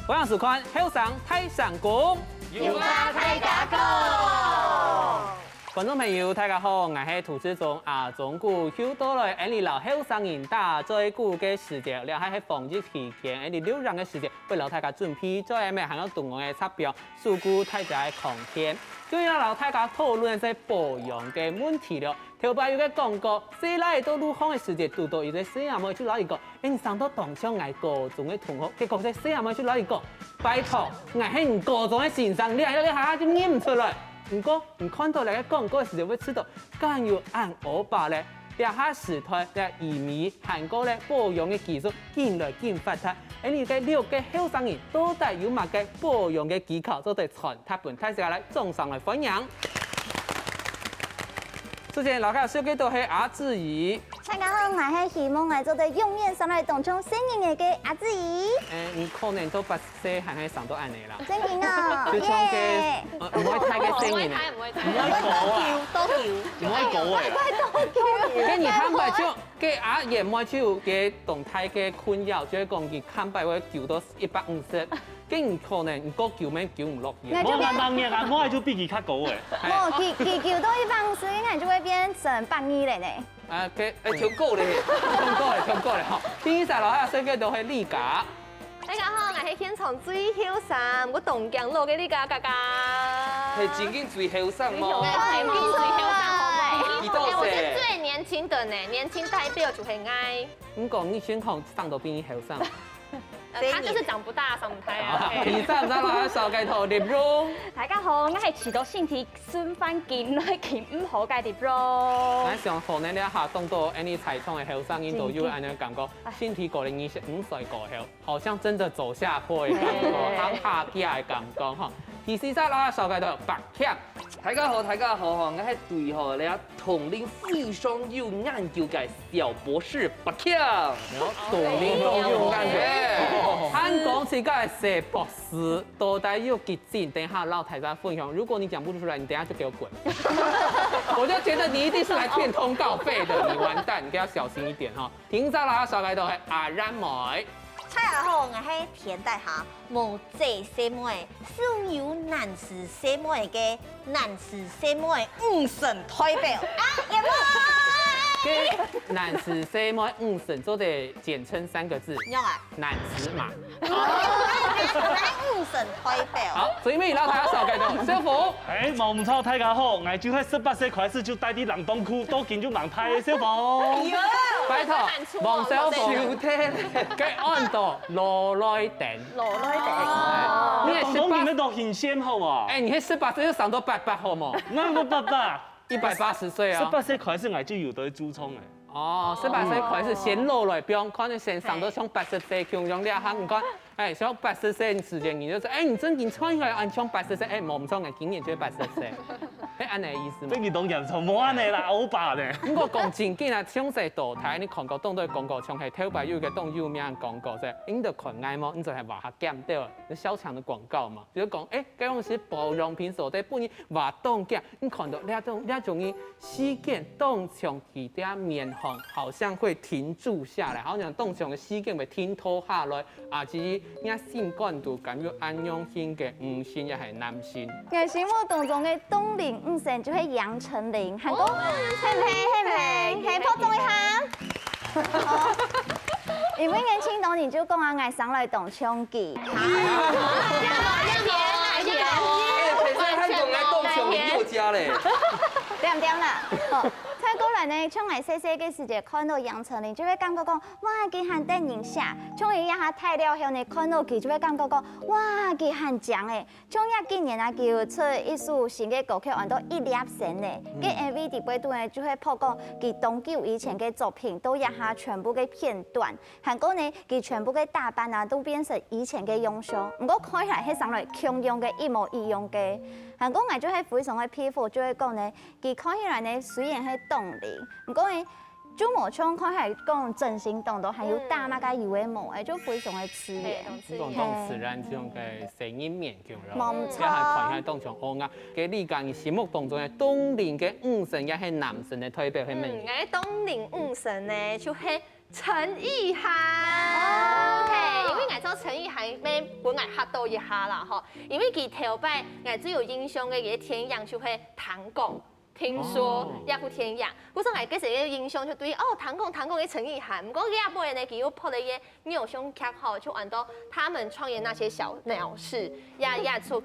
我想是看后上太上宫，有啊，大家好。观众朋友大家好，我是涂志忠啊。中古又到了你老后生人打最久嘅时节，了还係防疫期間，你流浪嘅時節，為老大家準備再咩行到動物嘅測標，數據大家嘅抗天。今日老大家討論係保養嘅問題了。頭擺有個廣告，西來到路況嘅時節，拄到一個細阿妹就攞嚟講，你上到當場捱高中嘅同學，結果這細阿妹就攞嚟講，拜託，捱喺唔高中嘅先生，你下就念唔出來。唔過，唔看到你嘅廣告嘅時候會知道，更要按我把咧，兩下時代嘅移民韓國咧保養嘅技術漸來漸發達。你嘅6個後生人到底有乜嘅保養嘅技巧，都對傳他本太下來眾上來分享。之前老家小記都係阿志怡。大家好，我係希望我做到永遠上來當中新年嘅阿志怡。你可能都8歲還係上到安尼啦。真嘅啊！就唱嘅唔可以睇嘅聲音，唔可以睇，唔可以講啊，多叫，唔可以講啊。跟住看白唱，嘅阿爺唔可以唱嘅動態嘅困擾，就係講佢看白會叫到150，跟住可能唔過叫咩叫唔落嘢。我問嘢啊，我係做比佢較高嘅。哦，佢叫到150，應該就會變成120嘞呢。嘅跳高嚟，跳高嚟，好。第三樓下小記都係李家。大家好，我係現場最後生，我東江路嘅呢家家家。係正經最後生我嗎？係最後生，好幾多歲？我是最年輕的呢，年輕代表就係愛。唔講你先講上到比你後生。他就是長不大，上唔太啊。第三樓下小記頭葉蓉。大家好，我係遲到先至選翻見來見唔好嘅碟咯。我想可能你下當到any財創嘅後生人都有咁樣感覺，身體過了25歲過後，好像真的走下坡嘅感覺，下跌嘅感覺哈。第四隻啦，小記頭白強。大家好，我係對號你啊，同齡非常有研究嘅小博士白強。同齡都有研究。香港自己係寫博士，到底要結晶，等下老太太分享。如果你講不出來，你等下就給我滾。我就覺得你一定是來騙通告費的，你完蛋，你要小心一點哈。聽咗啦，小記頭係阿然妹。大家好，我係田大俠，無這些妹，少有男士些妹嘅男士些妹5神代表啊，也冇。男士 C 妹5神都得簡稱3個字，用啊，男士嘛。5神代表。好，所以咩老太太小記頭，小福。冇唔錯，大家好，我就喺18歲開始就帶啲冷凍褲，都見咗盲派嘅小寶。拜託，黃小福，嘅安度羅來定。你係講見得到很先好啊？你係18歲就上到88好冇？我爸180歲啊！18歲開始我就有對豬衝嘅。哦，18歲開始先落來，不用可能先上到像80歲，強壯啲下，唔該。像80歲嘅時間，你就說，你真件穿起來按像80歲，冇唔錯嘅，今年就80歲。按你嘅意思嘛？即係當人就冇按你啦，歐巴呢？不過講正經啊，像係導台，你看過當對廣告，像係頭擺有個當有名廣告啫，你就看愛麼？你就係話下減掉，你小強的廣告嘛，就講嗰種是保養品所在，不然話當減，你看到那種嘅細件當場其他面紅，好像會停住下來，好像當場嘅細件會停拖下來，啊，至於人性感度感覺安養性嘅女性也係男性。我心目當中嘅東嶺5神就係楊丞琳，韓國係破中一下。因為年輕當年就講啊，愛上來當槍機。其實香港嘅當場有家咧。點啦？再過來呢，像我細細嘅時節看到楊丞琳，就會感覺講，哇，佢很得人下；像伊下太了後呢，看到佢就會感覺講，哇，佢很強誒。像今年啊，佢出一首新嘅歌曲，按到1粒星咧，嘅 MV 底背度呢，就會曝光佢東久以前嘅作品，都一下全部嘅片段。韓國呢，佢全部嘅打扮啊，都變成以前嘅樣相。不過看起來係上來強樣嘅一模一樣嘅。韓國人就係非常嘅佩服，就係講呢，佢看起來呢，雖然係東嶺，不過呢，就冇像看起來講整形動作，還有大馬嘅以為冇，誒就非常嘅刺眼。講當自然這種嘅聲音面強咯，冇錯。一係看起當場好啱。嘅你講心目當中嘅東嶺嘅5神，也係男神嘅代表係乜嘢？東嶺5神呢，就係陈意涵。OK，因为我知道陈意涵要本来吓到一下啦吼，因为佢头摆我最有印象嘅个天阳就係唐贡。听说也不天阳，我说我嗰時嘅印象就對唐貢嘅陳意涵，唔過亞波人呢，佢又拍了一個偶像劇吼，就按到他們創業那些小鳥事，也出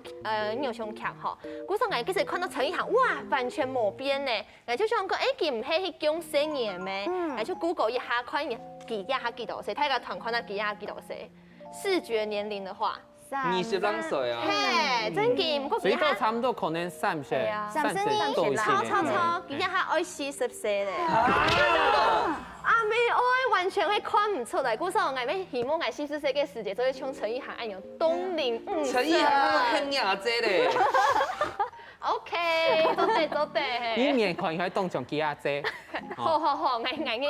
偶像劇吼。我說我嗰時看到陳意涵，哇，完全冇變呢，我就想講，佢唔係去講聲嘢咩？我就 Google 一下，看佢下幾多歲，睇個團看到佢下幾多歲，視覺年齡的話。22歲啊！嘿，真嘅，唔過所以都差不多可能30多一些。超，佢一下40歲咧。阿妹愛完全會看唔出來，嗰時候我咪希望我40歲嘅時節，就會像陳意涵一樣東林5歲。陳意涵很亞姐咧。OK，做對。你面看佢當像幾阿姐。好，我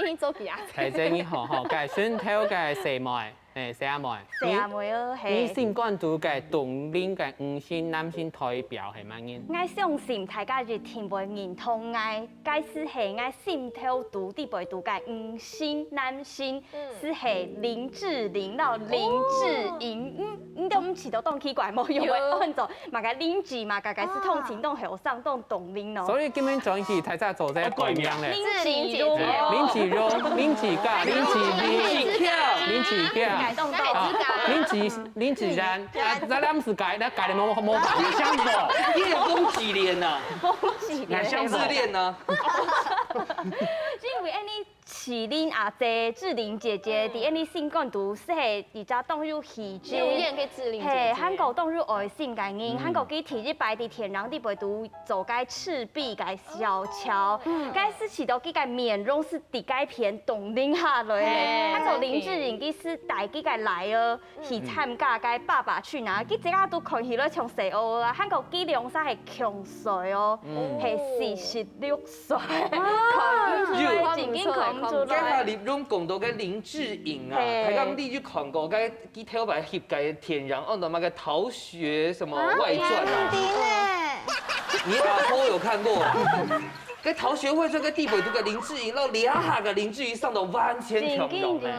去做幾阿姐。係即你好，嘅選頭嘅四妹。四阿妹，你先講到嘅東林嘅五星男性代表係乜嘢？我相信大家就聽袂認同我，該是係我心頭獨啲背獨嘅五星男性，是係林志玲咯，林志穎，你都唔知道當奇怪冇用嘅按照，嘛個林志嘛，個個是通情當後生當東林咯。所以根本就係睇下做這個名咧。林志榮、林志榮、林志嘉、林志強。林志然，咱俩唔是改的冇法。你想不？你有风纪恋呐？相自恋呐？因為你麒麟阿姐、志玲姐姐，伫你性感度是係而家當入戲劇，有演嘅志玲姐姐。係韓國當入愛性嘅人，韓國佢提日擺喺天然地背度做該赤壁嘅小橋，該是起到佢嘅面容是啲該偏東林下來嘅，韓國林志玲佢是帶佢嘅來兒去參加該爸爸去哪，佢即刻都看起來從細奧啊，韓國佢兩曬係強歲哦，係46歲，佢已經看唔出今來。日你攏講到嘅林志穎啊，睇講你去看過嘅佢頭擺翕嘅天然按到那個逃學什麼外傳啊？你阿婆有看過？cái逃學外傳嘅地位讀嘅林志穎，然後兩下嘅林志穎上到完全跳唔動咧。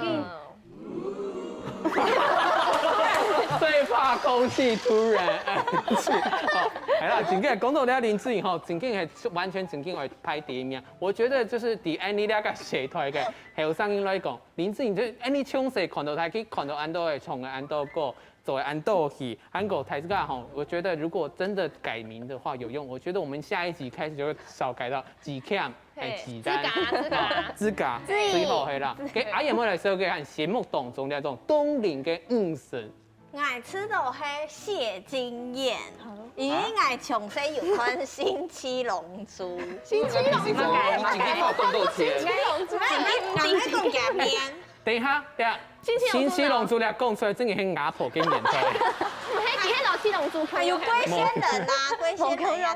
最怕空氣突然安靜。好，係啦，正經講到咧林志穎吼，正經係完全正經嚟拍第一名。我覺得就是第你兩個社團嘅後生人來講，林志穎就你從細看到他，去看到安多嘅從安多歌。作為安豆戲，韓國台這個哈，我覺得如果真的改名的話有用，我覺得我們下一集開始就會少改到幾 cam 係幾單，資格最後係啦。給阿爺們來說，給看節目當中的這種東林嘅五神。我吃到係謝金燕，因為我從細有看《新七龍珠》。新七龍珠，你今天發動到錢？我講假面。等一下，新七龍珠咧講出來，真係係牙婆嘅年代。唔係，佢係老七龍珠。還有龜仙人啊，龜仙人也有。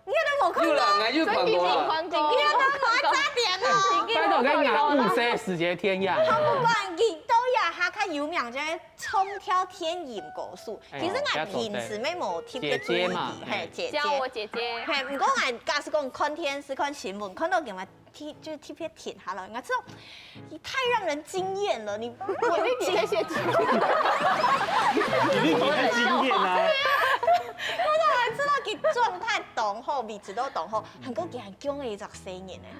你看都冇看過。有啦，我有看過。你看都冇差點哦。拜託，佢牙五歲時節天樣。他不管佢都有下較有名就係衝跳天鹽果樹。其實我平時咩冇貼嘅注意，係姐姐。教我姐姐。係唔講我假使講看電視看新聞，看到佢咪。就是特別甜下來，我知道你太讓人驚豔了，你我你這些，你太驚豔啦！我都係知道佢狀態當好，位置都當好，韓國佢係強嘅24年咧，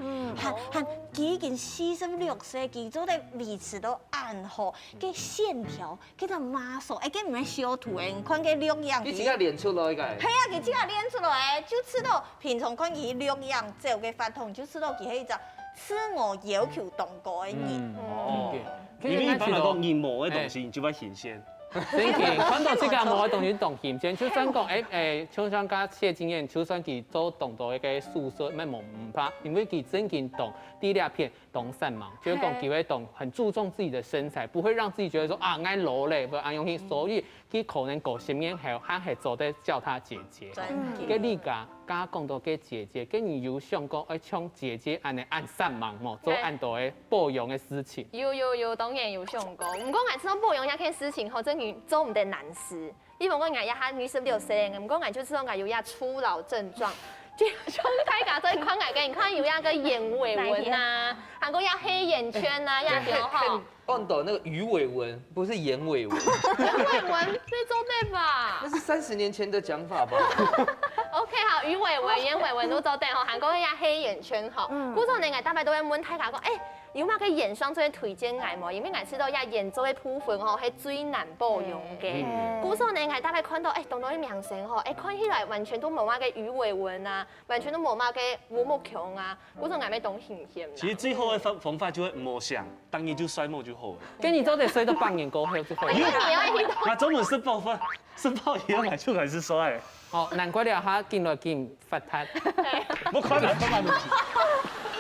佢已經46歲，佢做得位置都按好，佢線條，佢就馬數，佢唔係小圖嘅，看佢兩樣。你自己練出來嘅。係啊，佢自己練出來，就知道平常看佢兩樣做嘅發通，就知道佢係。自我要求動過嘅人，因為一般來講，人冇嘅東西就要顯現。真嘅，看到這個冇嘅東西動顯現，就算講就算講謝金燕，就算佢做動到一個宿舍，咩冇唔怕，因為佢真嘅動第二片動善忙，就是講佢會動很注重自己的身材，不會讓自己覺得說啊愛勞累，不愛用氣，所以佢可能50年後，還係做得叫他姐姐。跟你講講到嘅姐姐，跟你有想過愛像姐姐安尼按善忙冇，做按到嘅保養嘅事情。有，當然有想過。唔過我知道保養一件事情，好真係做唔得難事。因為我一下26歲，唔過我就知道我有一初老症狀。就像大家做看眼镜，看有那个眼尾纹啊，韩国要黑眼圈啊，要留哈。按到那个鱼尾纹，不是眼尾纹。眼尾纹这做对吧？那是30年前的讲法吧？ OK 好，鱼尾纹、眼尾纹都做对吼，韩国要黑眼圈吼。古早年大家都会问大家讲，有冇个眼霜做些推荐眼冇？因为眼知道呀眼周的部分吼係最難保養嘅。古早年大家看到當到啲明星吼，看起來完全都冇乜嘅魚尾紋啊，完全都冇乜嘅烏木強啊，古早眼咩當顯現。其實最好的方法就係摸相，當然就衰摸就好了。跟你做得衰都半年過後就會。那中文是爆發，是爆也買出來是衰。哦，難怪了哈，見來見發達。我看來看來。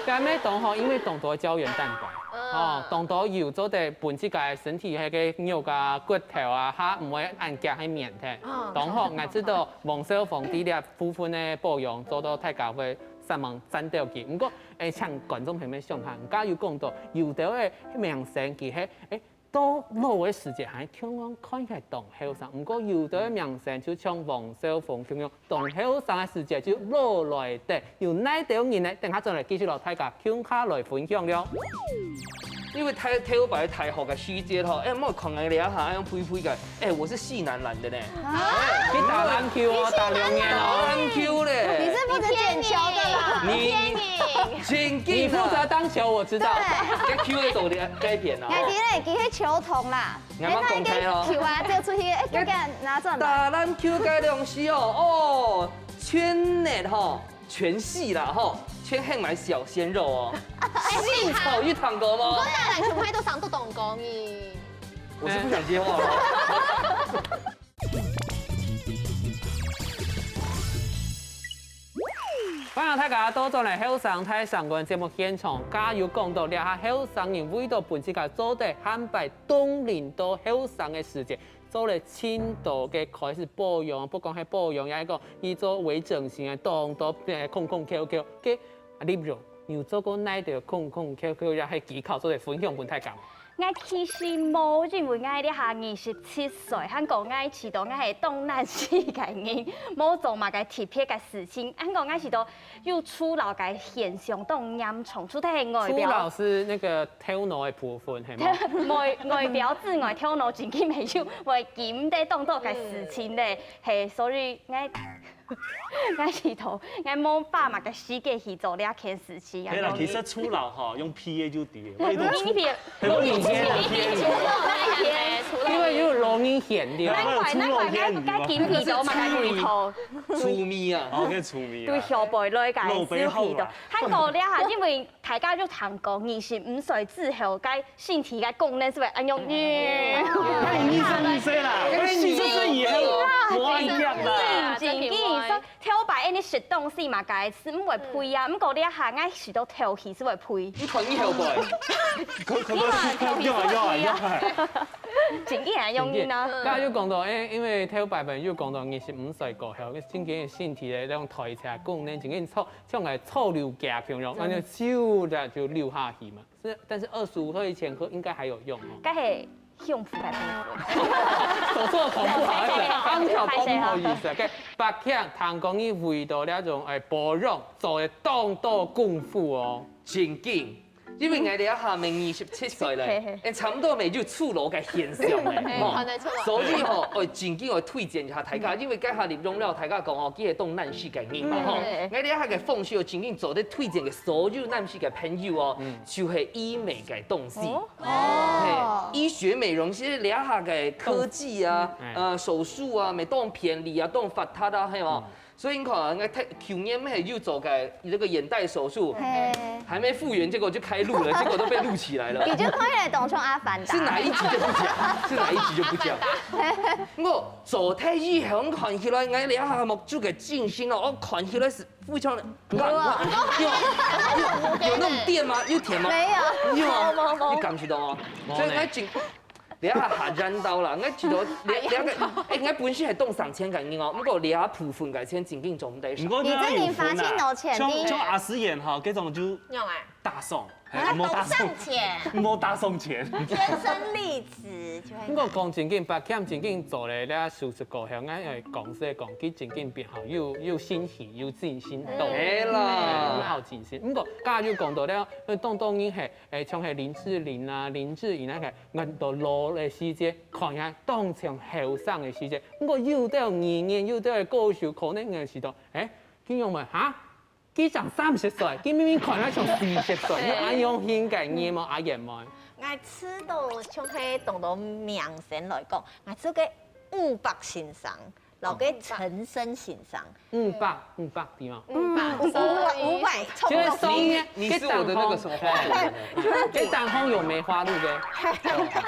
咁咩動吼，因為動到膠原蛋白，哦，動到油做得本自己身體迄個肉啊、骨頭啊，嚇唔會按夾喺面嘅。動好，我知道王小鳳啲咧部分嘅保養做到大家會上網賺到佢。不過像觀眾朋友想下，而家要講到有啲嘅明星佢係到老嘅時節係聽講看起來當後生，不過有啲明星就像王小鳳咁樣，當後生嘅時節就老來的，有哪啲人呢？等下再嚟繼續落大家向下來分享了。因為跳擺大學嘅時節吼，唔好看人哋一下咁配配嘅，我是系男籃的呢。去打籃球哦，打2年哦。籃球咧。你是負責撿球的啦。你負責當球，我知道。跟 Q 嘅道理改變啦。眼睛咧，佢係球童啦。啱啱講開咯。球啊，就出去，叫佢拿轉來。打籃球嘅東西哦，圈內吼，全系啦吼，圈黑埋小鮮肉哦。幸好有糖果嗎？我打籃球喺度上都懂講咦。我是不想接話了。歡迎大家到咗嚟後生睇相關節目現場，加油講到下後生人為到本自己做得漢擺冬令到後生嘅時節，做了輕度嘅開始保養，不講係保養，也一個以做微整形嘅當到空空 QQ 嘅例如要做個哪條空空 QQ 也係技巧做嚟分享俾大家。我其實冇認為我呢下27歲，香港我遲到我係東南世界人，冇做嘛個特別嘅事情。香港我遲到有初老嘅現象都嚴重，除咗係外表。初老是那個頭腦嘅部分係嗎？外表之外，頭腦自己未有會檢啲動作嘅事情咧，係所以我遲到，我冇把嘛個時間去做呢一件事情。係啦，其實初老吼用 PA 就對，因為有容易顯啲。難怪我見皮到嘛，個頭粗咪啊，我嘅粗咪對小背女嘅小皮到。韓國呢下，因為大家都談過25歲之後嘅身體嘅功能是會按用25歲啦，40歲以後我一樣啦。跳擺呢啲東西嘛，解是唔會配啊，唔過呢一下我時都跳起是會配。你看你後背，佢真嘅係用啦。剛才又講到，因為跳擺本又講到25歲過後，佢真嘅身體嘅那種代謝功能，真嘅像係臭流夾咁樣，然後咻的就流下去嘛。但是25歲以前喝應該還有用哦。梗係幸福嘅部分。手做同不好意思，剛巧講唔好意思嘅，白強談講你為到那種保養做嘅動作功夫哦。真緊。因為我哋一下明27歲咧，差唔多未有初老嘅現象咧，所以吼，我真緊我推薦一下大家，因為家下入用了大家講哦，佢係當男士嘅人嘛吼，我哋一下嘅奉勸，真緊做啲推薦嘅所有男士嘅朋友哦，就係醫美嘅東西，醫學美容其實你一下嘅科技啊，手術啊，咪當便利啊，當發達啊，係嘛？所以你看，我去年還有做個這個眼袋手術，還沒復原，結果就開錄了，結果都被錄起來了。你就看起來懂像阿凡達。是哪一集就不講，是哪一集就不講。我做太以後，我看起來我兩下目睭嘅靜心了，我看起來是非常有那種電嗎？有甜嗎？沒有。有，你感覺到嗎？所以我整。你下下染到啦，我知道我本身係當3000嘅哦，不過你下部分嘅錢真經做唔得。你這年發現有潛力。像阿詩妍哈，嗰種就大送，都上钱，莫打送钱。天生丽质就会。不过讲正经，白欠正经做咧，咧收拾故乡，咱会讲说讲，佢正经变好，又欣喜又尽心动，係啦又好尽心。不過家就講到咧，當然係像係林志玲啊、林志穎那個，我到老嘅時節，看下當場後生嘅時節。不過有啲年年有啲歌手可能嘅時候，佢用咪嚇？佢長30歲，佢明明看起像40歲，要安樣顯嘅嘢嘛，阿爺嘛。我吃到像迄當到名聲來講，我吃個500欣賞，留個陳升欣賞。 500對嗎？ 500，就是送你是我的那個什麼花朵？這當紅有梅花鹿嘅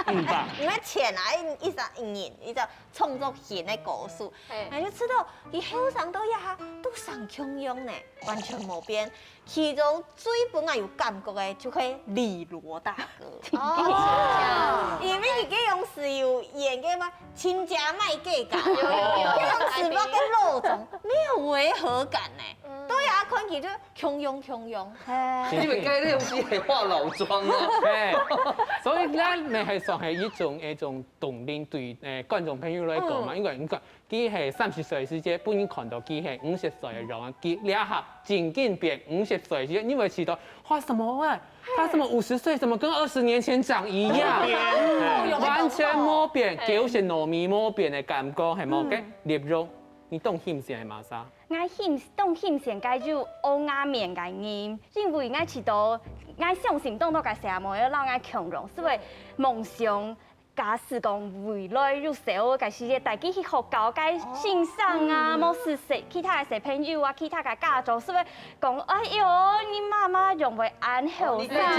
500。因為錢啊，一隻銀，一隻創作型的故事，我就知道佢後生到呀都上強樣呢，完全冇變。其中最本來有感覺的就係李羅大哥。哦，因為佢嗰樣是有演嘅嘛，親家賣計價，嗰樣是把個肉種沒有違和感呢。對啊，看起就強樣。你們該用機係化老妝啊！所以咱咪係算係一種動力對觀眾朋友來講嘛，因為你講佢係30歲時節，本應看到佢係50歲嘅人，佢兩下漸漸變50歲時節，因為知道哇什麼啊，他什麼50歲，怎麼跟20年前長一樣，完全冇變，就是糯米冇變嘅感覺係冇嘅，臘肉，你當欣賞係嘛啥？ 我當欣賞解就歐亞面嘅音，因為我知道我相信當到嘅社會要讓我強榮，所以夢想假使講未來入社會嘅時節，大家去學校嘅欣賞啊，冇是其他嘅小朋友啊，其他嘅家長，所以講哎呦，你媽媽用為安好生啊，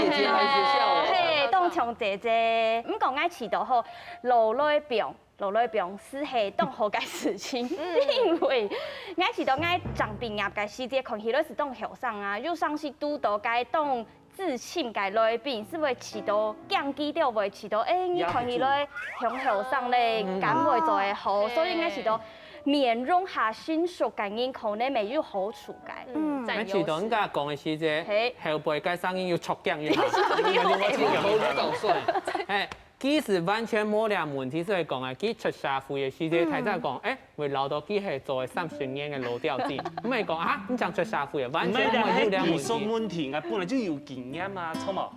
嘿，當像姐姐，唔講我知道好勞累病。 勞累病是係當好嘅事情，因為我知道我上畢業嘅時節，看起來是當後生啊，又像是拄到該當自信嘅累病，是會知道降低掉，會知道你看起來向後生咧，敢會做會好，所以我知道面容下迅速嘅人可能未有好處嘅。我知道人家講嘅時節，後輩嘅聲音要速降一下，我搞算。佢是完全冇兩問題，所以講啊，佢出社會嘅時節，睇真講，會留到佢係做30年嘅老調子，唔係講啊，你講出社會啊，完全冇兩技術問題。問題，我本來就有經驗啊，錯冇？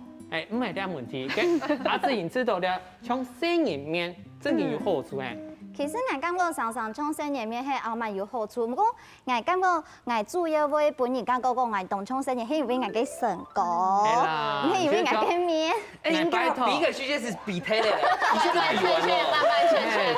唔係兩問題，阿自然知道咧，從聲音面真係有好處嘅。其實我感覺常常唱聲入面係後蠻有好處，不過我感覺我主要為本人感覺講我當唱聲係因為我嘅身高，唔係因為我嘅面。應該第一個區間是比他的，你現在比完了。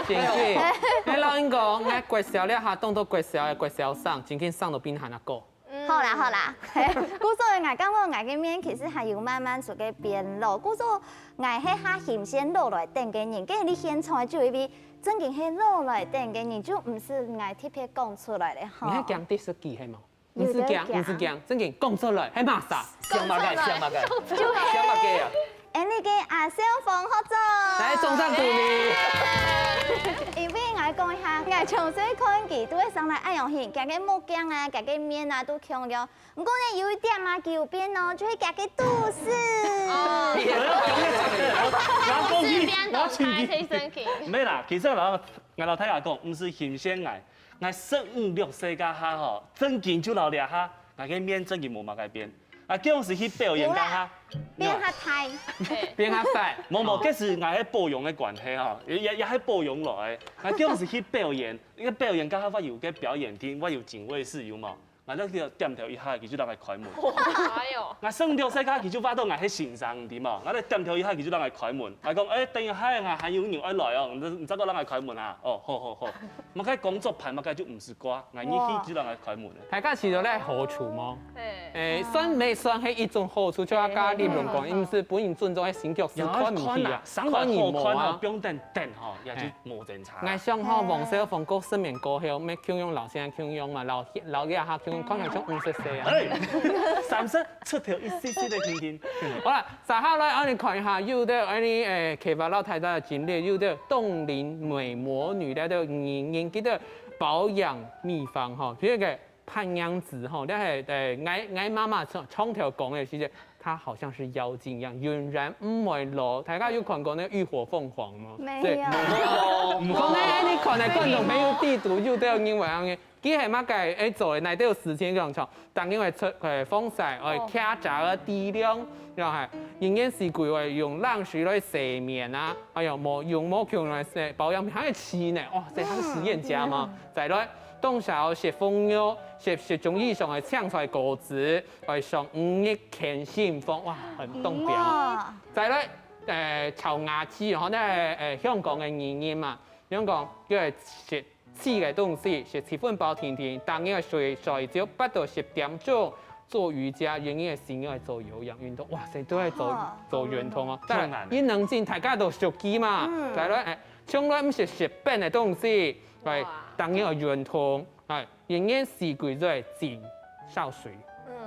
真嘅，你老人講，我國小咧下當到國小嘅國小生，真經上到邊行一個。好啦，故所以我感覺我嘅面其實係有慢慢做嘅變老，故所我係下顯先老來等嘅人，跟住你現在就會真正係老來等嘅人，就唔是我特別講出來嘅吼。你係講第十幾係冇？唔是講，真正講出來係嘛啥？香馬街啊！你嘅阿小鳳合作，來中山鼓勵。因為我講一下，我從細看佢都會上來愛用戲，夾個木匠啊，夾個面啊都強了。不過呢有一點啊，佢有變咯，就係夾個肚絲。我唔係啦，其實我老太太講，唔是新鮮愛，我15、16歲家下吼，正經就老倆下，我嘅面正經冇乜改變。啊，叫我是去表演家下，變下態，變下快。冇，嗰時我喺保養嘅關係吼，也喺保養來。啊，叫我是去表演，呢個表演家下我有嘅表演廳，我有警衛室有冇？我咧叫點頭一下，佢就讓我開門。哎呦！我升到世界，佢就發到我喺線上點啊！我咧點頭一下，佢就讓我開門。我講等下我還有人愛來哦，唔知道讓我開門啊？哦，好。我嘅工作排，我嘅就唔是歌，我一去就讓我開門。大家知道咧好處嗎？算未算係一種好處，就阿家理論講，唔是本人尊重嘅新腳是看唔起啊，生活好看啊，不用等吼，也就冇正常。我想吼王小鳳過10年過後，咩強用老先強用嘛，老嘅下強。看起來像50歲啊！30出條一絲絲的天天。好啦，接下來我哋看一下，有啲啟發老太太嘅經歷，有啲凍齡美魔女咧，都研究到保養秘方吼，譬如個潘娘子吼，咧係愛媽媽窗頭講嘅時節，它好像是妖精一样，原然唔会落。大家有看过那个浴火凤凰吗？没对有。唔讲咧，你看的观众朋友地图就都有因为安尼，佢系乜嘅？做内底有事情咁長，當然會出風勢，我卡雜嘅地量，又係仍然是佢會用冷水來洗面啊，哎呀用毛球來洗保養品，還有黐呢，哇！這係實驗家嘛，再來。當時食蜂藥，食中醫上係搶出來果子，係上5億乾心風，哇，很東標。再來炒牙齒，可能係香港嘅語言嘛，香港叫係食刺嘅東西，食7分飽甜甜，當然係睡覺8到10點鐘做瑜伽，原因係先要做有氧運動，哇！成都係做運動哦。但係伊能靜大家都熟記嘛，再來從來唔是食餅嘅東西。係，當然係運動，係，仍然是佢都係靜少水。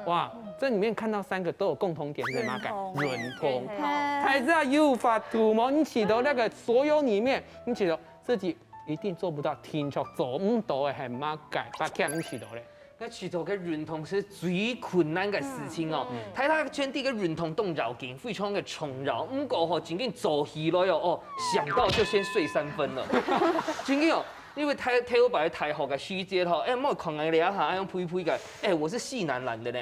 哇，這裡面看到3個都有共同點是乜嘅？運動。才知道有法度嘛？你起到那個所有裡面，你起到自己一定做不到，天作做唔到嘅係乜嘅？把佢唔起到咧。那去做嘅運動是最困難嘅事情哦。睇他圈地嘅運動動繞勁，非常嘅重繞。唔過吼，真緊做起來哦，想到就先睡3分了。真緊哦。因為睇我擺太學嘅書姐吼，我看人哋一下，用配配嘅，我是系男籃的呢。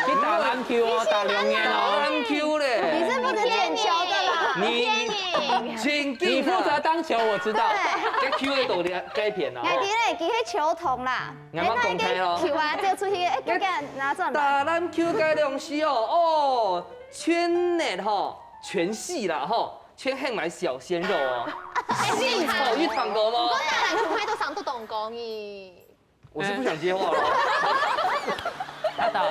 你打籃球哦，打2年哦。打籃球咧。你是負責撿球的啦。你負責當球，我知道。cái球嘅道理改變啦。我哋咧記起球童啦。啱啱講睇咯。球啊，就出去，叫佢拿轉來。打籃球嘅東西哦，圈內吼，全系啦吼，全黑埋小鮮肉哦。幸好一堂過嗎？我打籃球喺度上都懂講咦。我是不想接話了。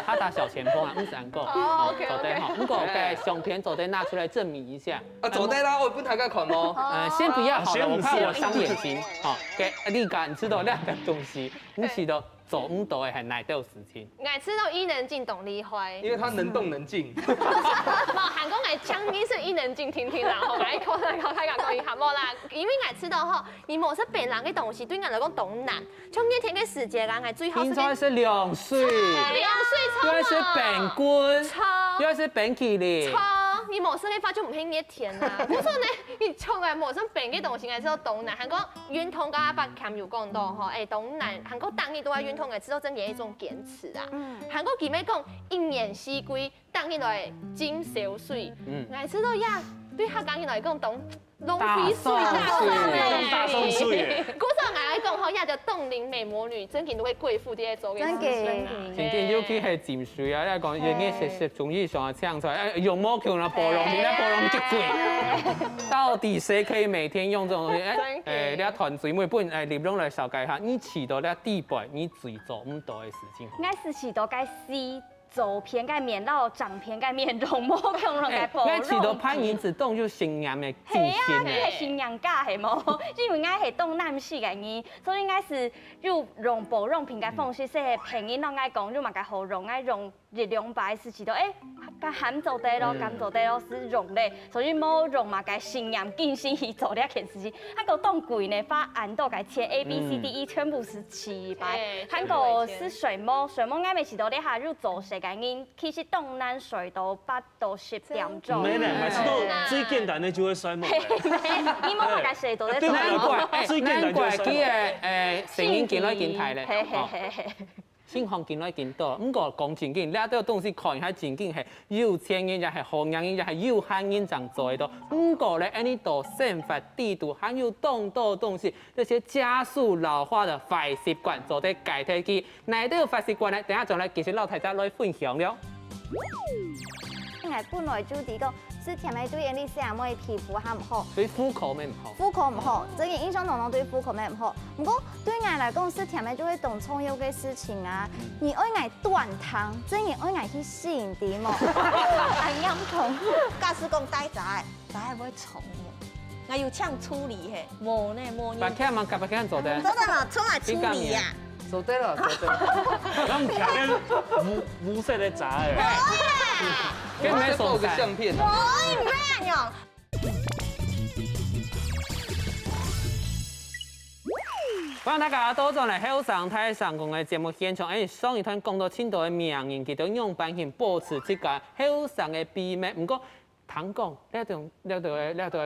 他打小前鋒啊，唔想過。哦 ，OK 走得好，如果嘅相片走得拿出來證明一下。走得啦，我不太敢看哦。先不要好了，我怕我傷眼睛。好，給你講，你知道那個東西，你知道做唔到嘅係哪條事情？愛吃到伊能靜懂厲害。因為他能動能靜。冇，韓國愛槍擊是伊能靜聽聽啦，吼，愛講來講開講一下冇啦，因為愛吃到吼，你冇是別人嘅東西，對人來講都難。從那天嘅時節啊，愛最好是。應該是2歲。2歲超。又是本官。超。又是本麒麟。超。你冇生嘅話就唔興一天啊！咁所以呢，你從來冇生病嘅東西，愛知道都難。韓國運動家把強有講到吼，都難。韓國當年都係運動嘅，知道真係一種堅持啊。韓國佢咪講一年四季，當年來金少水，愛知道呀，對客家人來講懂。浪費水大送水。古時候我講吼，也就凍齡美魔女，真見都會貴婦啲嘢做嘅事情。真見尤其係潛水啊！你講已經食中醫上啊搶出來，用毛球啦，波浪片啦，波浪極貴。到底誰可以每天用這種東西？你一團水每本立攏來紹介下，你起到你地背，你最做唔到嘅事情。應該是起到該C。走偏該面到長偏該面容毛強容該保養。起到攀岩子動就新娘嘅自信咧。係新娘家係冇，因為應該係東南西嘅嘢，所以應該是就用保養品嘅方式，即係平時啷個講就嘛個好用，愛用熱兩擺是起到個鹹做得咯，甘做得咯是用咧，所以冇用嘛個新娘更新去做呢一件事情。佢個凍櫃呢，把按到個切 A B C D E 全部是7擺，佢個是水母，水母啱咪起到呢下就做成。其實東南水到8到10點鐘。沒呢，每次都最簡單的就會甩毛。你冇話解水到咧，難怪佢嘅成因見來見睇咧。新行見來見多，唔過講正經，呢啲東西看下正經係有錢人，又係好人人，又係有閒人咁做得到。唔過咧，呢度生活地圖還有咁多東西，這些加速老化的壞習慣，做得改替佢。哪啲壞習慣咧？等下再來，其實老太太來分享了。係本來就啲講，食甜嘅對你細妹皮膚嚇唔好，對婦口咩唔好？婦口唔好，這個影響當中對婦口咩唔好。不過對我來講，食甜嘅就會動創有嘅事情啊。你愛愛斷糖，真係愛愛去吸引啲麼？係陰痛。假使講帶仔會蟲嘅，我要搶處理嘅，冇呢冇呢。白客嘛，白客做得。做得啦，出來處理啊！做得啦，做得。咁唔係無色的渣嘅。跟你做個相片。可以咩樣？欢迎大家到上嚟后上台上共嘅节目现场，上一段讲到青岛嘅名人，佢都用扮型保持这个后上嘅秘密。不过，坦讲呢度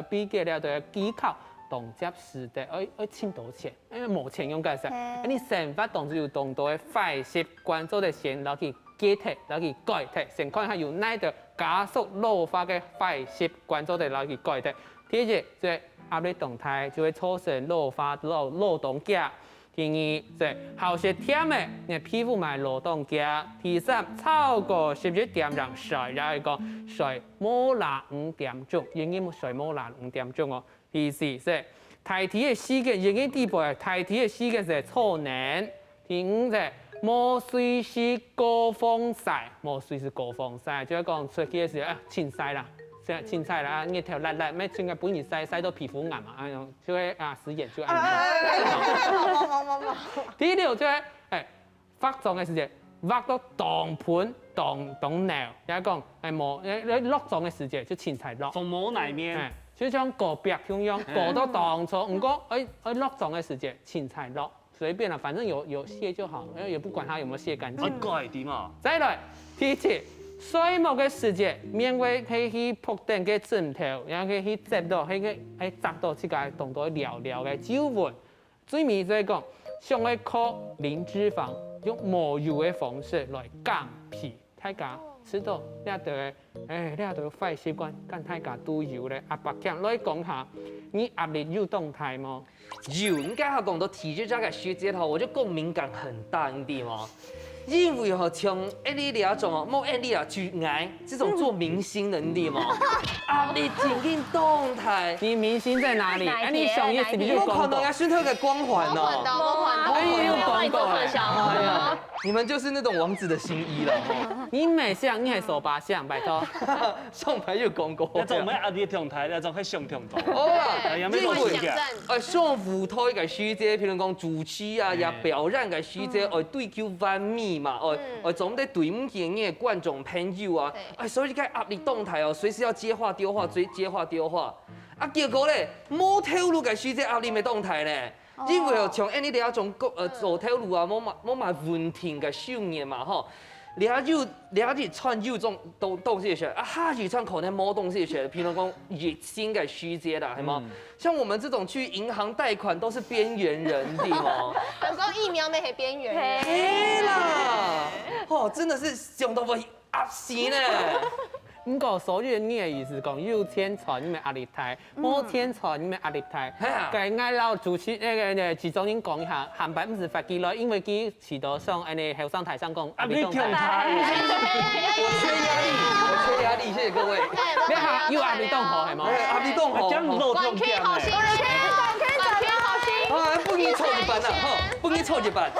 秘技，呢度嘅技巧，同接时代要千多钱，因为冇钱用嘅时候，你生活当中有当多嘅坏习惯，做得先攞去改替，攞去改替，先看下有哪度加速老化嘅坏习惯，做得攞去改替。第一即係壓力動態就會造成老化老動架。第二即係後些甜嘅，你皮膚咪老動架。第三超過11點讓水，又係講水冇拿5點鐘，已經冇水冇拿5點鐘哦。第四即係提體嘅時間已經地步係提體嘅時間就係錯難。第五即係冇隨時高風曬，冇隨時高風曬，就係講出去嘅時候前曬啦。青菜啦，你條辣辣咩？整個本然曬到皮膚癌嘛，就會食鹽就第六就係化妝嘅時節，化到當盤當鬧，有講冇你落妝嘅時節就青菜落。鳳毛奶面，就像過白咁樣，過到當初，唔過落妝嘅時節青菜落，隨便啦，反正有卸就好，也不管它有冇卸乾淨。改點啊？再來第七。水幕嘅時節，免會去鋪墊嘅枕頭，然後去接到去砸到這個動到聊聊嘅皺紋。最尾就係講，想要靠零脂肪，用無油嘅方式來減皮。大家知道呢度呢度壞習慣，跟大家都有咧。阿伯強來講下，你壓力有動態嗎？有，你剛才講到體質這個學姐吼，我就共鳴感很大，你知嗎？因為吼像你那種哦，冇你啊去愛這種做明星的，你知嗎？壓力緊緊動態。你明星在哪裡？你上一次你就講到要宣透個光環哦。有廣告哎呀，你們就是那種王子的新衣了。你唔像，你係手把像，拜託。上牌有廣告。一種咩壓力狀態，一種係上狀態。好啦，有咩講嘅？上舞台嘅師姐，譬如講主持啊，也表演嘅師姐，對口翻咪嘛，總得對唔見嘅觀眾朋友啊，所以你個壓力動態哦，隨時要接話丟話，接話丟話。啊，結果咧冇透露嘅師姐壓力嘅動態咧。因為像你哋一種做透露啊，冇埋穩定嘅少年嘛，吼。了解穿有種東西學，下去穿可能冇東西學，譬如講熱心嘅師姐啦，係嗎？像我們這種去銀行貸款都是邊緣人的嘛。很多疫苗咩係邊緣人？係啦，哦，真的是想到我壓死呢。唔過所以你嘅意思講有錢財你咪壓力大，冇錢財你咪壓力大。佢嗌老主持個其中人講一下，韓版唔是發幾耐，因為佢遲到上後上台上講壓力動態。我缺壓力，謝謝各位。你下要壓力動好係冇？壓力動好。廣天好心，不給你湊一班啦，不給你湊一班。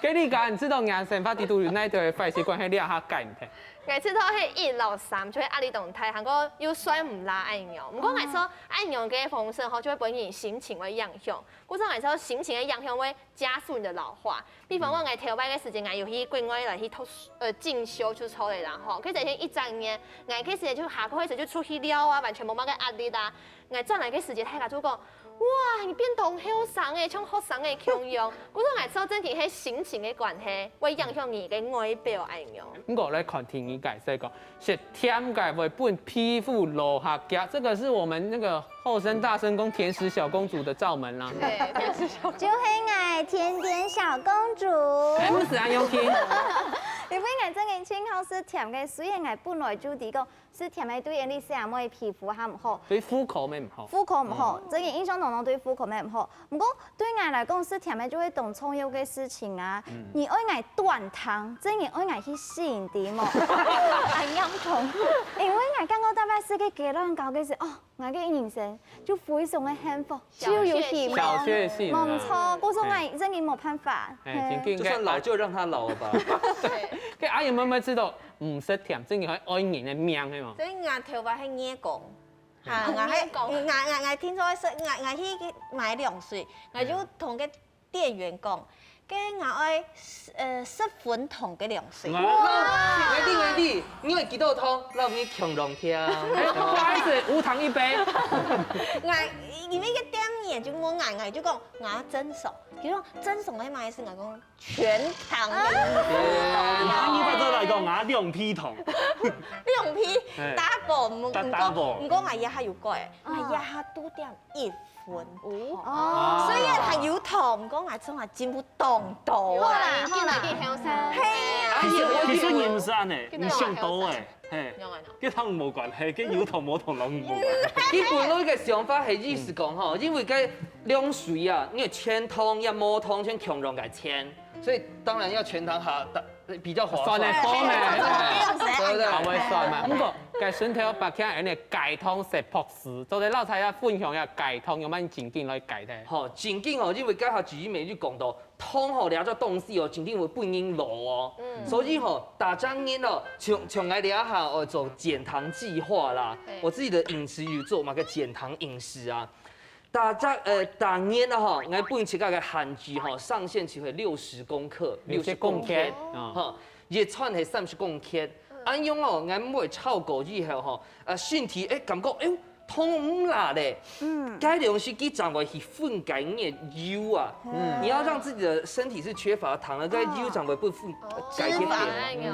給你講，你知道眼神發地圖那對壞習慣係你下改唔聽？我知道係1到3就係壓力動態，韓國又衰唔拉愛用。不過我說愛用嘅風聲吼，就會本人心情會影響。故此我說心情嘅影響會加速你的老化。比方我我頭擺嘅時間，我有去國外來去進修出錯嘅人吼，佢就係一整年，我嘅時間就下課嗰時就出去了啊，完全冇乜嘅壓力啦。我轉來嘅時間，大家就講。哇！你變同後生嘅，像學生嘅強樣，嗰種係受真係係心情嘅關係，會影響你嘅外表樣樣。我來看天意解釋講，是甜解會本皮膚老下夾，這個是我們那個後生大聲公甜食小公主的罩門啦。對，甜食小公主。就係愛甜點小公主。唔是安用聽。因為我真嘅稱號是甜嘅，雖然我本來就啲講是甜嘅，對你細妹皮膚還唔好，對婦口咪唔好。婦口唔好，真嘅影響當對婦口咪唔好。不過對我來講是甜嘅，就會動創業嘅事情啊。你愛我斷糖，真嘅愛我去吸引啲嘛，愛飲糖。因為我剛剛大概是個階段搞嘅時，哦，我嘅人生就非常嘅幸福，就有希望。小確幸。冇錯，嗰種我真嘅冇辦法。就算老就讓他老吧。cái ai em mới知道唔識甜，真係愛人嘅命係嘛？所以我頭髮係nghe講，嚇我聽說我去買涼水，我就同個店員講，跟我愛10分桶嘅涼水。我啲，因為幾多湯，讓你強龍聽。不好意思，無糖一杯。我因為個店員就我就講我真熟，佢講真崇嘅買是我講全糖嘅你把這來講啊，兩批糖，兩批double，唔講我一下有貴，我一下多點1分。哦，雖然係有糖，唔講我真係真不當到啊。見來見香山。係啊，其實唔是安尼，唔上到誒，嘿，跟糖冇關係，跟有糖冇糖攏冇關係。基本嗰個想法係意思講吼，因為個量水啊，因為全糖也冇糖，全強溶嘅千，所以當然要全糖下比較划算。酸的方面，對不對？好會酸嘛。不過，嘅選擇白起人哋解湯食樸實，做啲老菜啊分享下解湯有乜情景來解咧？吼，情景吼，因為家下自己美就講到，湯吼了咗東西哦，情景會不應落哦。所以吼，大家呢哦，從來了下哦做減糖計劃啦，我自己的飲食有做嘛個減糖飲食啊。大年啊吼，我本期個限制吼上限只係60公克，60公克，吼，熱餐係30公克。安樣哦，我每炒過以後吼，身體感覺湯唔辣咧，該東西佢掌握係分解嘅油啊，你要讓自己的身體是缺乏糖的，該油掌握不分解甜點。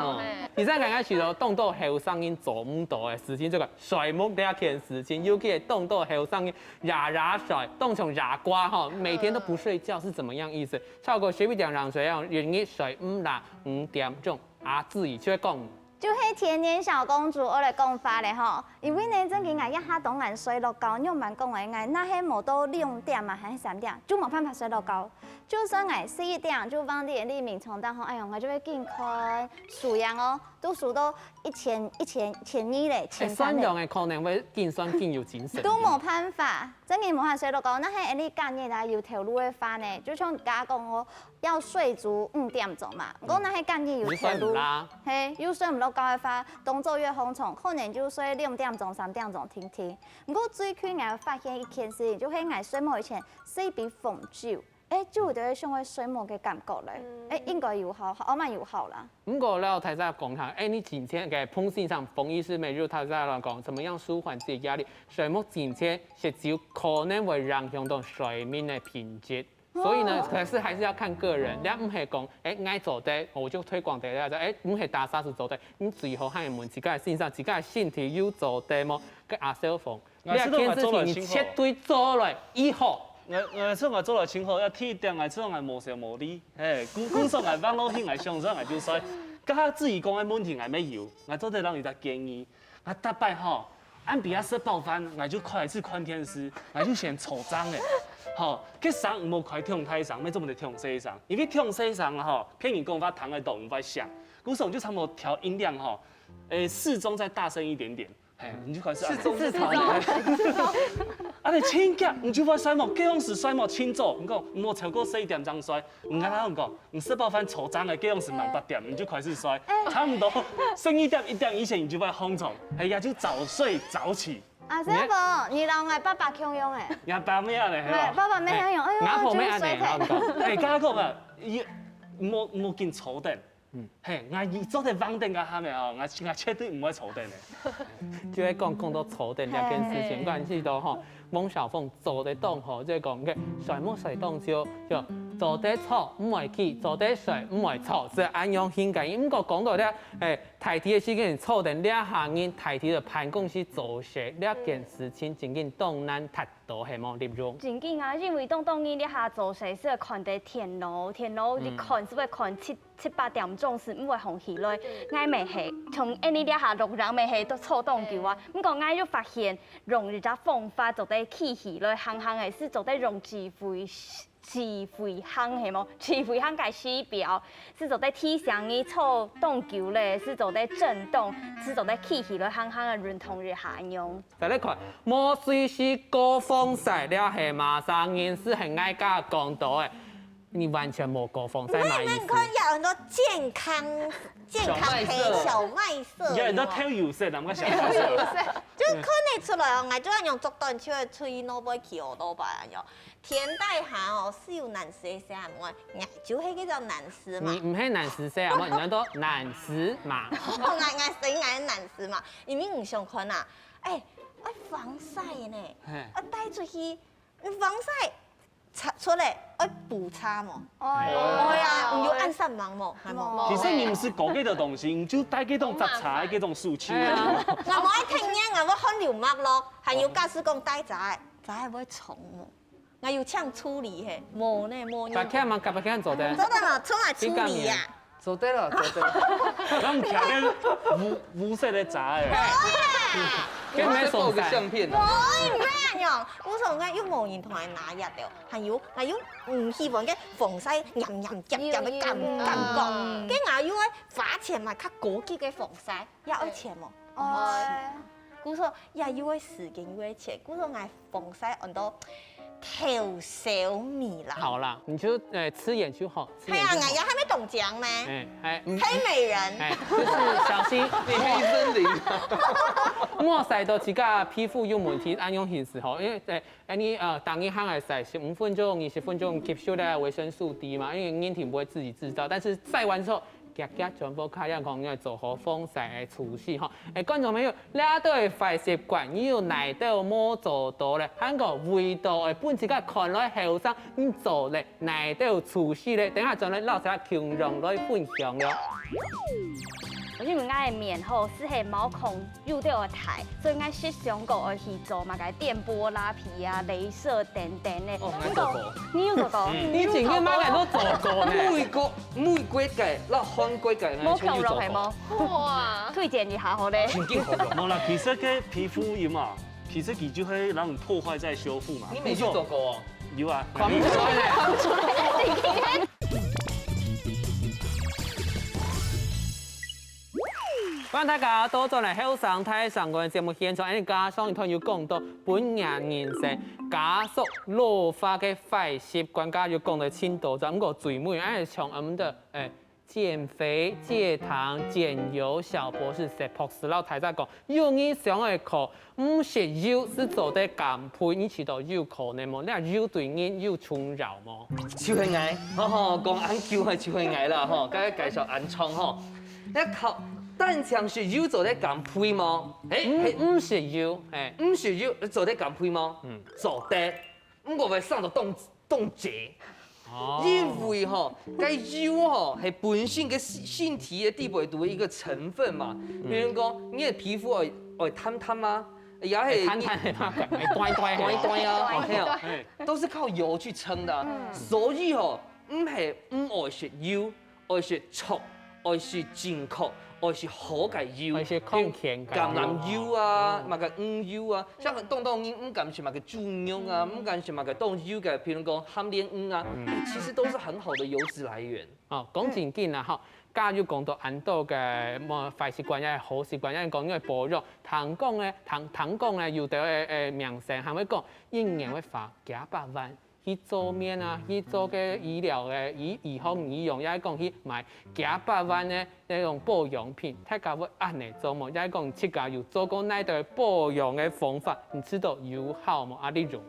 而家剛剛除咗凍到後生人做唔到嘅事情，這個水木呢一件事情，尤其係凍到後生人牙水，凍成牙瓜哈，每天都不睡覺是怎麼樣意思？超過12點讓水讓願意睡唔辣5點鐘啊，自己就會講。就是天然小公主，我來講法咧吼，因為呢，真嘅我一下當然睡落覺，又蠻講嘅，我那係冇到2點嘛，還是3點，就冇辦法睡落覺。就算我4點就放啲黎明床單後，哎呀，我就會見看數樣哦，都數到1200咧，1300。算樣嘅可能會見算見有精神。都冇辦法，真嘅冇辦法睡落覺，那係你間嘢啦，要條路嘅法呢，就像家講我要睡足5點鐘嘛，我那係間嘢要條路，係要睡唔落。高嘅話，動作越匆匆，可能就睡2點鐘、3點鐘停停。不過最近我發現一件事，就係我睡覺以前食杯紅酒，就會對上個睡眠嘅感覺咧，應該有效，我蠻有效啦。不過咧，我睇下講下，你前天嘅烹線上，馮醫師每日睇下來講，怎麼樣舒緩自己壓力？睡眠前天食酒可能會影響到睡眠嘅品質。所以呢，可是還是要看個人。你唔係講，愛做的，我就推廣大家就，唔係打沙是做的。你最好看門自己嘅身上，自己嘅身體有做的麼？個阿小鳳，你一件事情你絕對做來以後。我說我做來清好，要鐵定我做我無條無理，古說我網絡聽我上上我就衰，家自己講嘅問題我沒有，我做得讓你的建議，我大擺吼，按比亞食飽飯，我就快去看電視，我就先抽張嘅。吼，佢上唔好快跳太上，咩做唔得跳西上？因為跳西上啊，吼，偏你講法糖嘅度唔快響，故時我就差唔多調音量吼，適中再大聲一點點，你就開始。適中。啊，你千腳，你就快睡冇，幾樣時睡冇清早，你講唔好超過4點鐘睡，唔啱啱講，你食飽飯抽張嘅幾樣時8點，你就開始睡，差唔多11點1點以前你就快放鬆，呀就早睡早起。啊，這個你老愛爸爸強用誒，阿爸咩嚟？係爸爸咩強用？哎呦，我咩嚟？家講啊，冇見坐定，係我做啲穩定嘅下面哦，我絕對唔會坐定嘅。就係講到坐定呢件事情，關係到吼，汪小鳳做得當吼，即係講嘅睡冇睡當就做得錯唔會起，做得睡唔會錯，即係按樣應該。唔過講到咧，提體嘅時間坐定兩下人，提體嘅辦公室做事呢件事情，真緊當難達到係冇點用。真緊啊，因為當你咧下做事是看啲電腦你看是會看7、8點鐘是唔會紅起來，挨咪係從你咧下錄人咪係都錯動叫啊。唔過挨就發現用一隻方法做得起起來，行係是做得用智慧行係冇？智慧行嘅指標是做得提醒你錯動叫咧，是做得震動，是做得起起來行嘅認同嘅下用。再來看，莫隨時高風曬了係馬上人是很愛家講到嘅，你完全冇高風曬嘛意思？你看有很多健康黑小麥色，有人都挑油色，咁個小麥色。就看得出來哦，我就係用竹短手嘅吹攞杯氣我都白樣。田大下哦，是有難食食唔愛，我就係叫做難食嘛。你唔係難食食啊？人家都難食嘛。我死難食嘛，因為唔想看啊，防曬呢，帶出去，防曬出來。爱补擦嘛。哎对啊，唔要按上忙嘛，系冇。其实你唔是搞几多东西，你就带几种杂菜，几种素菜。我冇爱聽嘢，我看條麥咯，係要假使講帶仔，仔係會蟲喎，我要搶處理嘅，冇呢冇呢。把看嘛，把看做的。做得嘛，出來處理呀。做对了，做对了。咱们徛咧乌色的杂的。跟没拍手塞。个相片唔咩樣？我從我要無人同係拿入了，係要唔希望嘅防曬入夾嘅感覺，跟我要花錢買較高級嘅防曬，也愛錢喎。哎，故說也要嘅時間要錢，故說我防曬按到調小米啦。好啦，你就吃眼就好，吃係啊，眼就好。我也還沒懂獎咩？黑美人。就是小心你黑森林。莫晒到自家皮膚有問題，按用形式吼，因為你當一行來曬15分鐘、20分鐘吸收的維生素 D 嘛，因為人體不會自己製造，但是曬完之後，夾全部開樣講，因為做好防曬嘅處理吼。觀眾朋友，你都係壞習慣，你要嚟到冇做到咧，韓國味道嘅本自家看落後生，你做咧嚟到處理咧，等下將來老師強容來分享咯。因為我的面吼是係毛孔遇到的台，所以我時常個會去做嘛個電波拉皮啊、鐳射等等的。哦，我做過。你有做過？你前幾晚人都做過呢？每季計，那韓季計，冇強弱係冇？哇！推薦一下好咧。唔見好用。冇啦，其實嘅皮膚有嘛，其實佢就會讓你破壞再修復嘛。你沒去做過哦？有啊。看不出來。歡迎大家到咗嚟後生睇上個節目現場，而家上一堂要講到本年人生加速老化嘅壞習慣，家要講到千多咗，咁個最尾係從我們的減肥、戒糖、減油小博士石博士老太太講，有你想嘅課唔食油是做得減肥，你知道有可能冇？你話油對你有困擾冇？超係矮，講眼叫係超係矮啦，家介紹眼瘡一靠。單場是油做得減肥嗎？唔是油，唔是油，你做得減肥嗎？做得，我會上到凍結。因為該油係本身嘅身體嘅地位度一個成分嘛。譬如講，你嘅皮膚會攤啊，也係端啊，都是靠油去撐的。所以唔係唔愛食油，愛食醋，愛食健康。愛是好嘅油，愛是抗甜嘅橄欖油啊，嘛個魚油啊，像當你唔敢食嘛個豬肉啊，唔敢食嘛個當油嘅，譬如講鹹蓮魚啊，其實都是很好的油脂來源。哦，講正經啦，嚇，假如講到很多嘅壞習慣，亦係好習慣，因為講因為保養，糖講咧，糖講咧，有啲名聲，係咪講一年會花幾百萬？去做面啊，去做嘅醫療嘅醫學美容，也係講去買幾百萬嘅那種保養品，大家會按嚟做冇？也係講自家有做過那啲保養嘅方法，唔知道有效冇？啊，你用？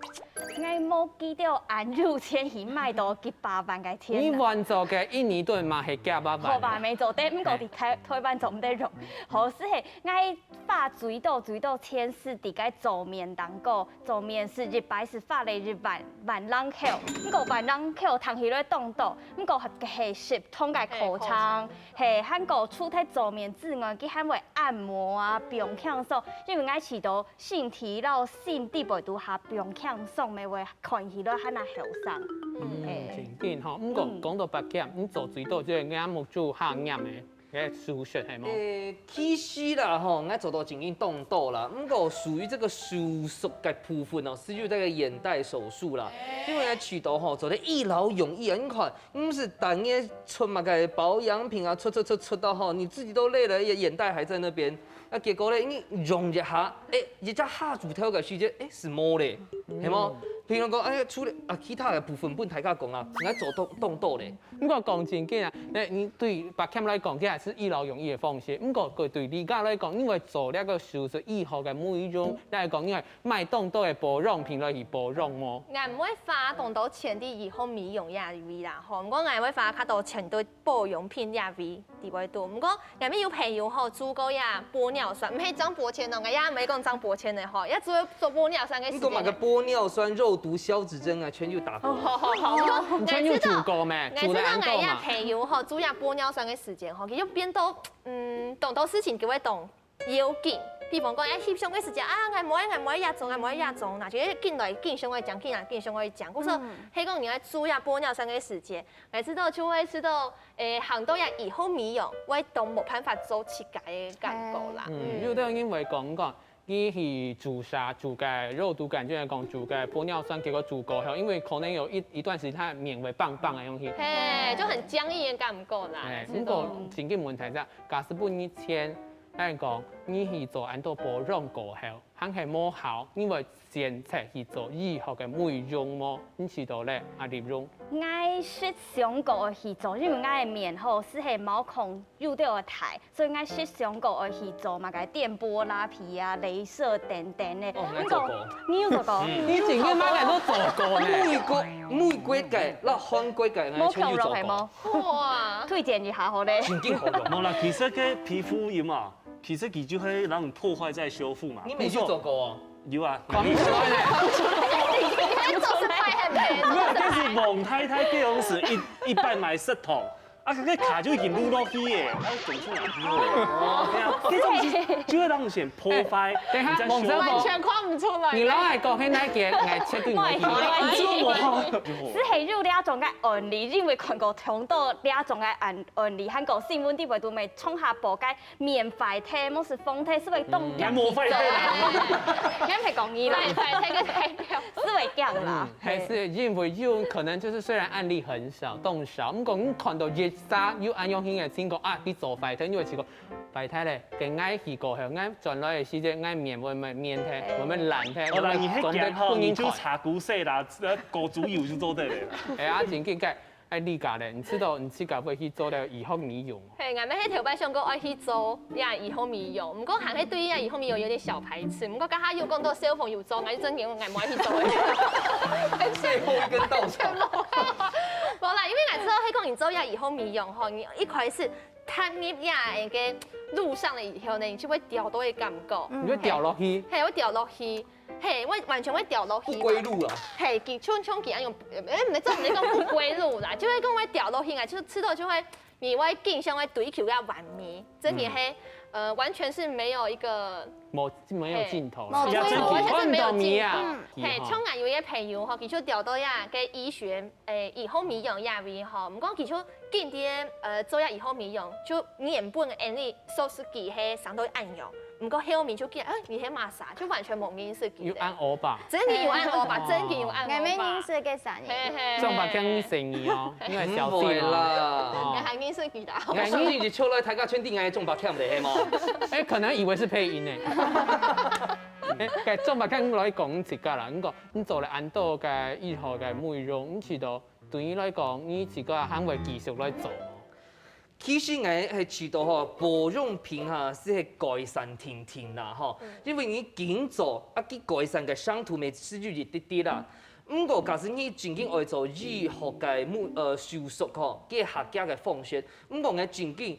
我冇記到按入千去買到幾百萬嘅天。你揾做嘅一年都嘛係幾百萬？好吧，未做得，唔過喺台灣做唔得用。好是係我發水稻天時喺個做面當個做面是日擺是發嚟日萬啷口，唔過萬啷口通起來凍到，唔過係食通嘅口腔，係韓國出體做面之外，佢還會按摩啊，不用輕鬆，因為我起到身體到身體背度下不用輕鬆，咪會看起來很啊後生。正經吼，唔過講到白減，你做最多即係眼目做下眼嘅手術係冇？其實啦，我做到正經動刀啦，唔過屬於這個手術嘅部分哦，是就這個眼袋手術啦。因為取到做得一勞永逸啊！你看，唔是等於出嘛個保養品啊，出到你自己都累了，眼袋還在那邊。啊，結果咧，你用一下，一隻下主條嘅時間，是冇咧，係冇？譬如講，除了其他嘅部分本大家講啊，應該做動刀咧。唔過講正經啊，你對白鉗來講，佢係是一勞永逸嘅方式。唔過佢對你家來講，因為做呢個手術以後嘅美容來講，因為買動刀嘅保養品來去保養喎。我唔會花動到錢啲以後美容也味啦，吼。唔過我會花較多錢對保養品也味啲會多。唔過我咪有朋友吼做過呀玻尿酸，唔係裝玻纖咯，我也唔係講裝玻纖嘅吼，一做玻尿酸嘅時間。你講買個玻尿酸、肉毒消脂针啊，全就打破。你全有煮过没？我知道煮的安够我呀嘛？朋友吼，煮下玻尿酸的时间吼，佢就变到动到事情就会动要紧。比方讲，翕相嘅時間啊，我冇一種，嗱，就見來見相嘅講，見相嘅講。我說，迄個你要注意玻尿酸嘅時間，我知道就會知道，行到以後美容，我都冇辦法做切解嘅感覺啦。有啲因為講，你去煮沙煮嘅肉毒桿菌嚟講，煮嘅玻尿酸結果煮過後，因為可能有一段時間它面會棒棒嘅東西。就很僵硬嘅感覺啦。不過真嘅問題就係，假使本以前嚟講，你去做安多保養過後，肯係冇效，因為先出去做醫學嘅美容麼？你知道咧，阿麗蓉。我是想過去做，因為我的面吼是係毛孔入到個台，所以我是想過去做嘛，個電波拉皮啊、鐳射等等的。我做過。你有做過？你前幾晚人都做過呢？每個界，那韓國界我全部做過。哇！推薦一下好咧。真經好用。冇啦，其實嘅皮膚有嘛，其實佢就係讓人破壞再修復嘛。你沒去做過哦？有啊。狂做呢？做是快很美。因為這是王太太嗰種是100買10桶。啊，佢個卡就已經擼落去嘅，啊，整出來之後，呢種是就會讓人先破壞，等下，黃師傅，完全看唔出來。你老係講起那件係切斷嘅只係入了種嘅案例，因為韓國聽到了種嘅案例，韓國新聞啲會都未衝下報嘅免費貼，冇是封貼，是為凍結。冇費貼啦，因為講義啦，免費貼個代表，是為這樣啦。還是因為有可能就是雖然案例很少，動少，不過你看到熱沙有安用型嘅情況啊，你做快貼，因為試過快貼咧，嘅愛去過後，愛轉來嘅時間愛面會唔會面貼，會唔會爛貼？哦，嗱，你迄件吼，你就茶骨色啦，果豬油就做得嚟啦。哎呀，真嘅嘅，愛理解咧，你知道你自家會去做了以後美容。係，我哋喺條擺上個愛去做呀以後美容，唔過行喺對呀以後美容有點小排斥，唔過家下有講到小朋友做，我真嘅我冇愛去做嘅。最後一根稻草。冇啦，因為我知道喺講你做呀以後美容吼，你一開始踏入呀嘅路上了以後呢，你就會掉到嘅感覺。你會掉落去。係會掉落去，係我完全會掉落去。不歸路啊！係，佢衝佢用，唔係你講不歸路啦，就會講會掉落去啊，就吃到就會你會經常會追求要完美，真嘅係完全是沒有一個沒有盡頭，完全是沒有盡頭。係，像我有一朋友吼，佢就掉到呀嘅醫學以後美容呀位吼，唔講佢就見啲做呀以後美容，就原本嘅案例收視機係上到按用。唔過後面就見，你係馬啥，就完全冇認識佢。有按歐巴。真嘅有按歐巴，真嘅有按歐巴。我沒認識嘅啥嘢。仲把跟生意哦，因為小唔會弟啦。你係認識佢的。我相信你出來大家圈定係中白欠嚟係冇？哎，可能以為是配音呢。誒，仲把跟來講自家啦，你做了安多嘅醫學嘅美容，你知道對於來講，你自個肯會繼續來做。其實我係知道嗬，保養品哈是係改善天天啦嗬，因為你經做啊，佢改善嘅傷圖咪持續一啲啲啦。唔過假使你真經愛做醫學嘅手術嗬，嘅客家嘅方式，唔過我真經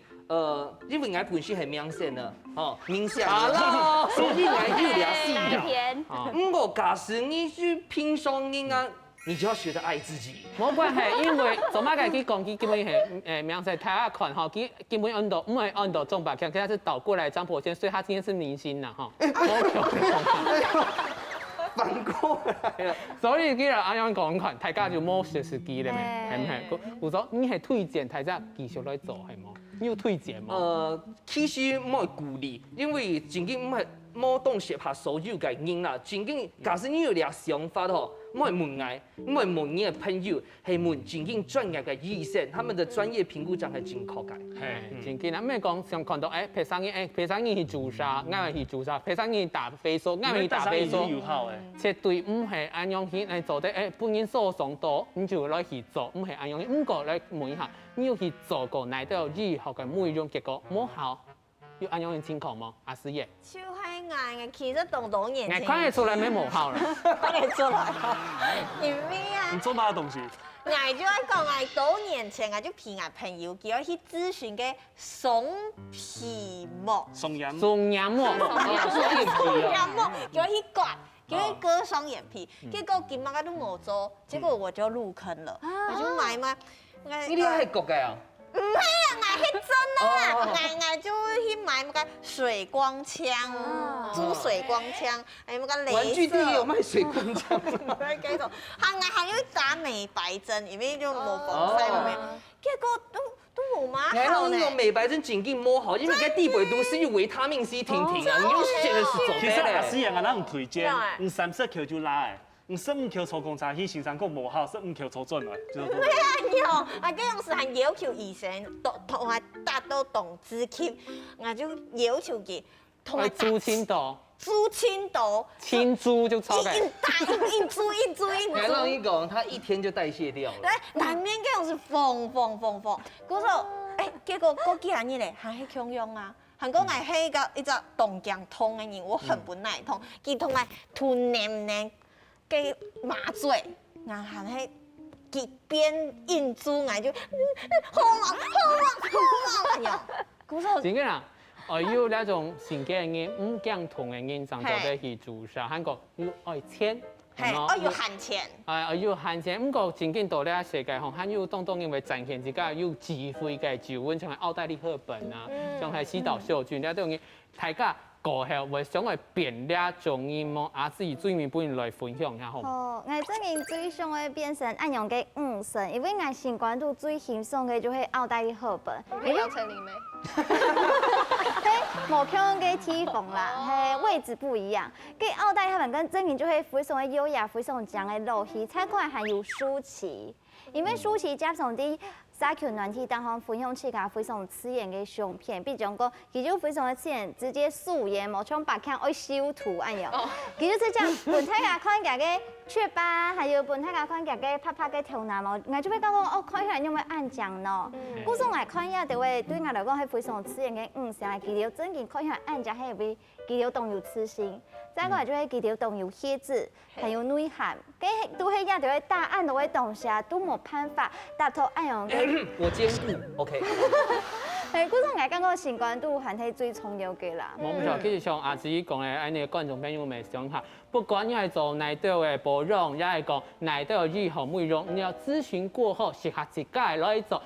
因為我本身係明星啊，嗬，明星啦，所以我有了解。唔過假使你去平常人啊。你就要學着愛自己。冇關係，因為做乜嘅佢講佢基本係明星睇下看吼，佢基本按到唔係按到中白強，佢係倒過來張柏堅，所以他今天是明星啦哈。反過來了，所以佢嚟咁樣講，大家就冇學時機咧，係唔係？我說你係推薦大家繼續來做係冇？你有推薦嗎？其實唔係鼓勵，因為真經唔係冇當適合所有嘅人啦。真經假使你有啲想法吼。唔係問我，唔係問你嘅朋友，係問真經專業嘅醫生，他們的專業評估真係正確嘅。係，真經啊！咩講想看到皮生意去做啥，啱去做啥，皮生意打飛梭，啱去打飛梭。絕對唔係按樣去做得本人所想到，你就來去做，唔係按樣。唔過來問一下，你要去做過哪啲醫學嘅美容結果冇效？有按樣嘅情況嗎？阿師爺？就係硬嘅，其實動眼睛。看得出來沒冇效啦。看得出來。因為啊。你做乜東西？我就係講，我多年前我就騙我朋友叫我去諮詢嘅鬆皮膜。鬆眼膜。鬆眼膜。鬆眼膜叫我去刮。因为割双眼皮，结果今麦个都冇做，结果我就入坑了，我就买嘛。你係國嘅啊？唔係啊，我係真啊，我就去買那個水光槍，租水光槍，還有那個鐳射。玩具店也有賣水光槍。繼續，還要打美白針，因為就冇防曬冇咩，結果都冇買然好呢。後用美白針緊緊摸好，因為在地北都是用維他命 C 停停啊，你用寫的是走其實阿的。師啊，咱唔推薦，用30克就拉的，用15克抽公差去先生講無效，15克抽準來，就是。有，啊，嗰樣時係要求醫生同埋達到動資級，我就要求佢同埋豬青豆，豬青豆，青豬就超嘅。一豬。然後一講，它一天就代謝掉了。難免嗰樣是放。嗰時結果嗰幾日咧，係去強用啊。韓國係喺個一隻動鏡痛嘅人，我很不耐痛，佢同埋吞黏嘅麻醉，我係喺佢邊印珠，我就好啊，嗰時真嘅啦，有那種性格嘅人，唔講痛嘅人，上做得去注射，韓國要愛錢。係，要慳錢。要慳錢，不過真緊到咧世界上，還有當因為賺錢之間有智慧嘅酒溫，像係奧黛麗赫本啊，像係西島秀俊，咧等於大家過後會想來變咧中醫麼？自己最面本來分享下好。哦，我最近最想要變成按用嘅五神，因為我新冠度最欣賞嘅就係奧黛麗赫本。你楊丞琳咩？某腔嘅地方啦，位置不一樣。跟奧黛麗赫本跟真人就係非常嘅優雅，非常強嘅肉氣，才看還有舒淇，因為舒淇加上啲沙橋軟體當中分享起個非常刺眼嘅相片，比如講，佢就非常嘅刺眼，直接素顏，冇像白腔愛修圖安樣。佢就即係本體個看家嘅雀斑，還有本體個看家嘅拍拍嘅頭男毛，我就會講哦，看起來因為暗醬咯。古種來看下，就會對我來講係非常刺眼嘅相，佢條真件看起來暗醬係會佢條動有刺心，再過來就係佢條動有血質，還有內涵，佢都係一條大暗都會動下，都冇辦法達到暗樣嘅。我兼顧，OK。係，古種我感覺新冠度係係最重要嘅啦。冇錯，其實像阿子講嘅，安尼觀眾朋友咪想下，不管你係做哪度嘅保養，也係講哪度嘅日後美容，你要諮詢過後，適合自己來做。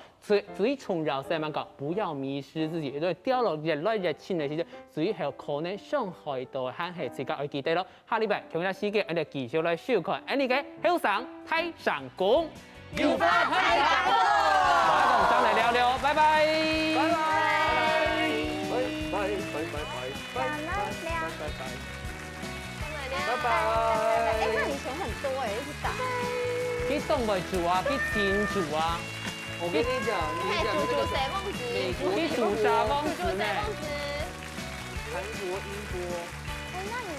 最重要係乜講？不要迷失自己，因為掉落熱來熱錢嘅時候，最後可能傷害到限係自己要記得咯。下禮拜同一時間，我哋繼續來收看安尼嘅後生太上宮。有花太陽咯！我同上嚟聊聊，拜拜。拜拜。拜拜。哎，那你錢很多哎，去打。去東北煮啊，去天煮啊。我跟你講，煮蛇夢子，去煮沙夢子呢？韓國、英國。哎，那你